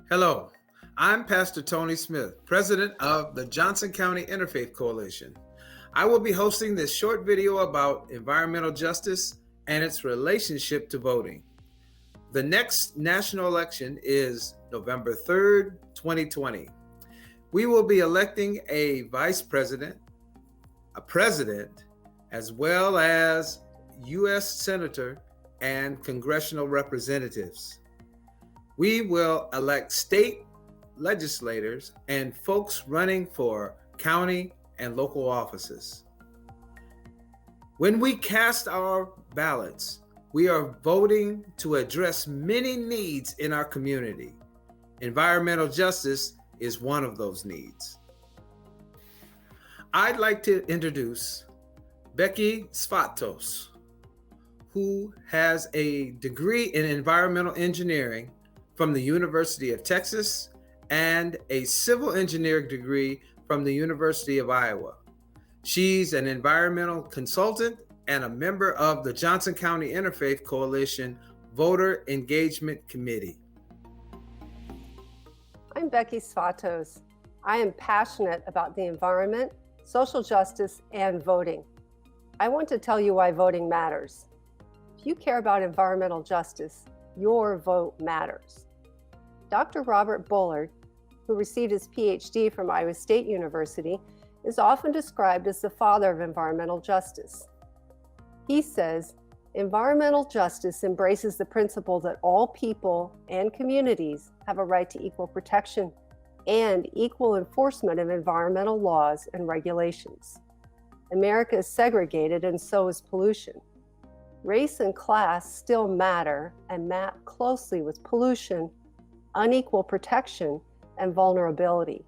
Hello, I'm Pastor Tony Smith, President of the Johnson County Interfaith Coalition. I will be hosting this short video about environmental justice and its relationship to voting. The next national election is November 3rd, 2020. We will be electing a vice president, a president, as well as U.S. senator and congressional representatives. We will elect state legislators and folks running for county and local offices. When we cast our ballots, we are voting to address many needs in our community. Environmental justice is one of those needs. I'd like to introduce Becky Svatos, who has a degree in environmental engineering from the University of Texas and a civil engineering degree from the University of Iowa. She's an environmental consultant and a member of the Johnson County Interfaith Coalition Voter Engagement Committee. I'm Becky Svatos. I am passionate about the environment, social justice, and voting. I want to tell you why voting matters. If you care about environmental justice, your vote matters. Dr. Robert Bullard, who received his PhD from Iowa State University, is often described as the father of environmental justice. He says, environmental justice embraces the principle that all people and communities have a right to equal protection and equal enforcement of environmental laws and regulations. America is segregated and so is pollution. Race and class still matter and map closely with pollution, unequal protection, and vulnerability.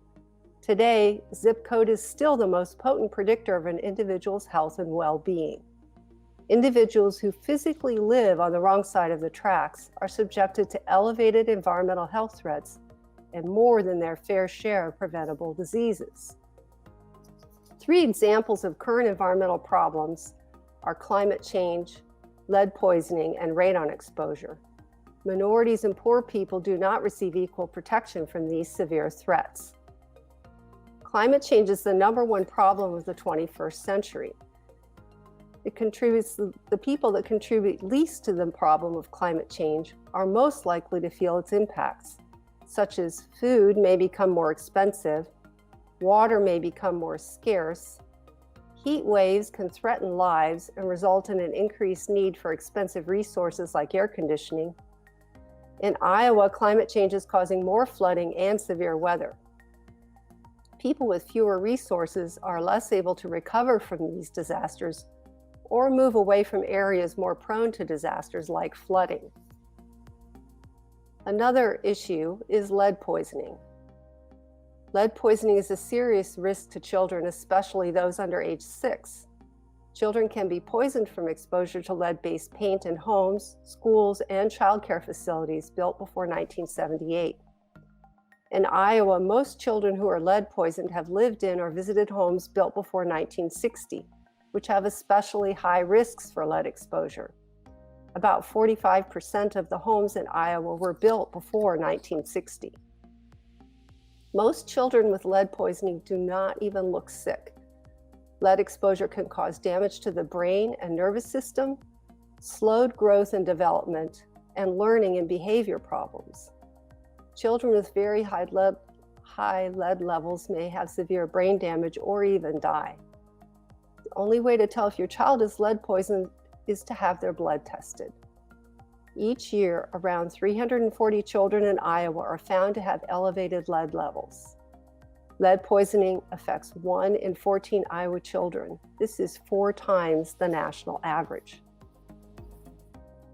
Today, zip code is still the most potent predictor of an individual's health and well-being. Individuals who physically live on the wrong side of the tracks are subjected to elevated environmental health threats and more than their fair share of preventable diseases. Three examples of current environmental problems are climate change, lead poisoning, and radon exposure. Minorities and poor people do not receive equal protection from these severe threats. Climate change is the number one problem of the 21st century. The people that contribute least to the problem of climate change are most likely to feel its impacts, such as food may become more expensive, water may become more scarce, heat waves can threaten lives and result in an increased need for expensive resources like air conditioning. In Iowa, climate change is causing more flooding and severe weather. People with fewer resources are less able to recover from these disasters or move away from areas more prone to disasters like flooding. Another issue is lead poisoning. Lead poisoning is a serious risk to children, especially those under age 6. Children can be poisoned from exposure to lead-based paint in homes, schools, and childcare facilities built before 1978. In Iowa, most children who are lead poisoned have lived in or visited homes built before 1960, which have especially high risks for lead exposure. About 45% of the homes in Iowa were built before 1960. Most children with lead poisoning do not even look sick. Lead exposure can cause damage to the brain and nervous system, slowed growth and development, and learning and behavior problems. Children with very high lead levels may have severe brain damage or even die. The only way to tell if your child is lead poisoned is to have their blood tested. Each year, around 340 children in Iowa are found to have elevated lead levels. Lead poisoning affects 1 in 14 Iowa children. This is 4 times the national average.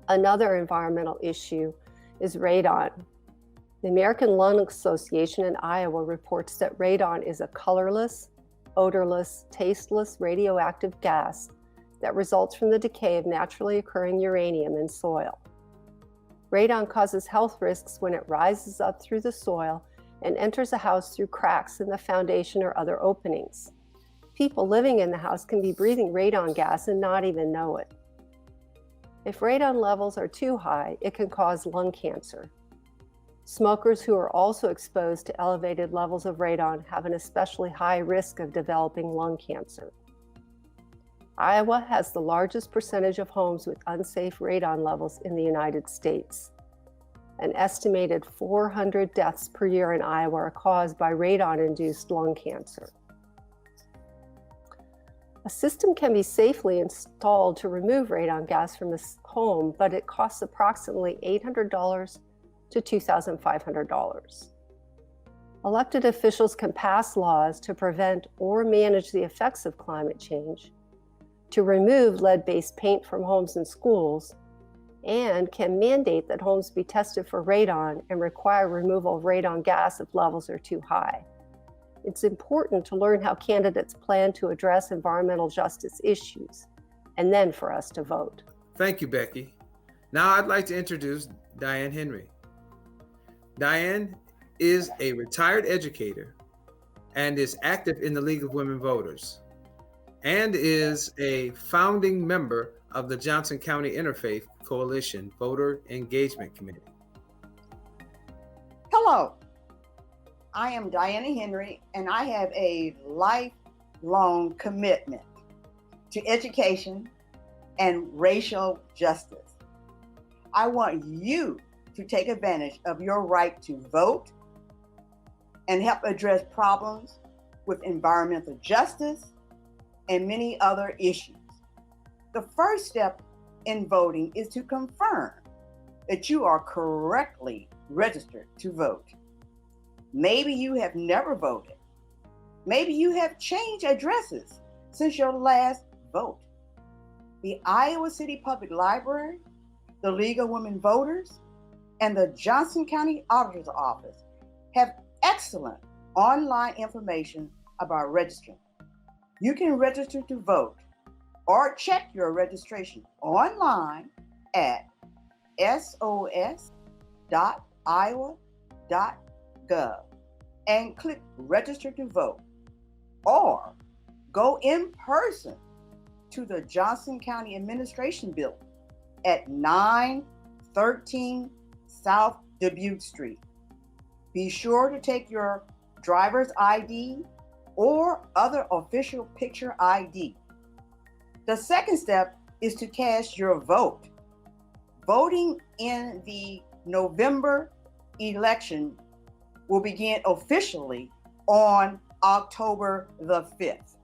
Another environmental issue is radon. The American Lung Association in Iowa reports that radon is a colorless, odorless, tasteless radioactive gas that results from the decay of naturally occurring uranium in soil. Radon causes health risks when it rises up through the soil and enters a house through cracks in the foundation or other openings. People living in the house can be breathing radon gas and not even know it. If radon levels are too high, it can cause lung cancer. Smokers who are also exposed to elevated levels of radon have an especially high risk of developing lung cancer. Iowa has the largest percentage of homes with unsafe radon levels in the United States. An estimated 400 deaths per year in Iowa are caused by radon-induced lung cancer. A system can be safely installed to remove radon gas from a home, but it costs approximately $800 to $2,500. Elected officials can pass laws to prevent or manage the effects of climate change, to remove lead-based paint from homes and schools, and can mandate that homes be tested for radon and require removal of radon gas if levels are too high. It's important to learn how candidates plan to address environmental justice issues, and then for us to vote. Thank you, Becky. Now I'd like to introduce Diane Henry. Diane is a retired educator and is active in the League of Women Voters, and is a founding member of the Johnson County Interfaith Coalition Voter Engagement Committee. Hello, I am Diana Henry, and I have a lifelong commitment to education and racial justice. I want you to take advantage of your right to vote and help address problems with environmental justice and many other issues. The first step in voting is to confirm that you are correctly registered to vote. Maybe you have never voted. Maybe you have changed addresses since your last vote. The Iowa City Public Library, the League of Women Voters, and the Johnson County Auditor's Office have excellent online information about registering. You can register to vote or check your registration online at sos.iowa.gov and click Register to Vote, or go in person to the Johnson County Administration Building at 913 South Dubuque Street. Be sure to take your driver's ID or other official picture ID. The second step is to cast your vote. Voting in the November election will begin officially on October the 5th.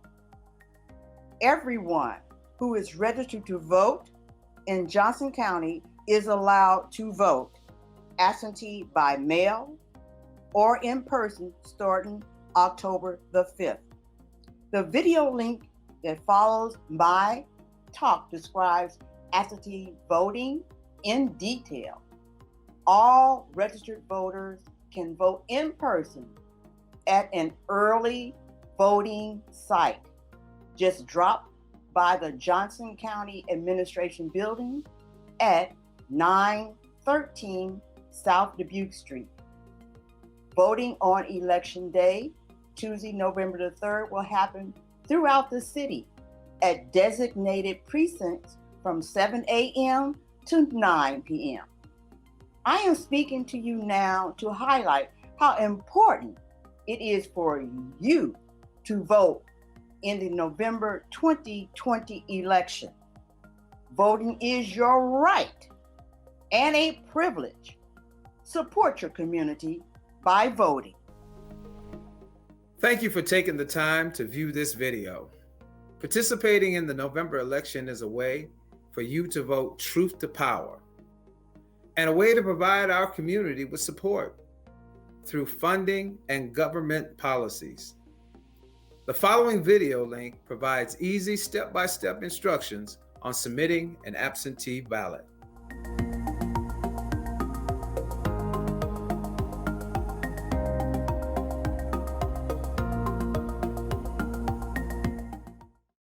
Everyone who is registered to vote in Johnson County is allowed to vote absentee by mail or in person starting October the 5th. The video link that follows my talk describes absentee voting in detail. All registered voters can vote in person at an early voting site. Just drop by the Johnson County Administration Building at 913 South Dubuque Street. Voting on Election Day, Tuesday, November the 3rd, will happen throughout the city at designated precincts from 7 a.m. to 9 p.m. I am speaking to you now to highlight how important it is for you to vote in the November 2020 election. Voting is your right and a privilege. Support your community by voting. Thank you for taking the time to view this video. Participating in the November election is a way for you to vote truth to power, and a way to provide our community with support through funding and government policies. The following video link provides easy step-by-step instructions on submitting an absentee ballot.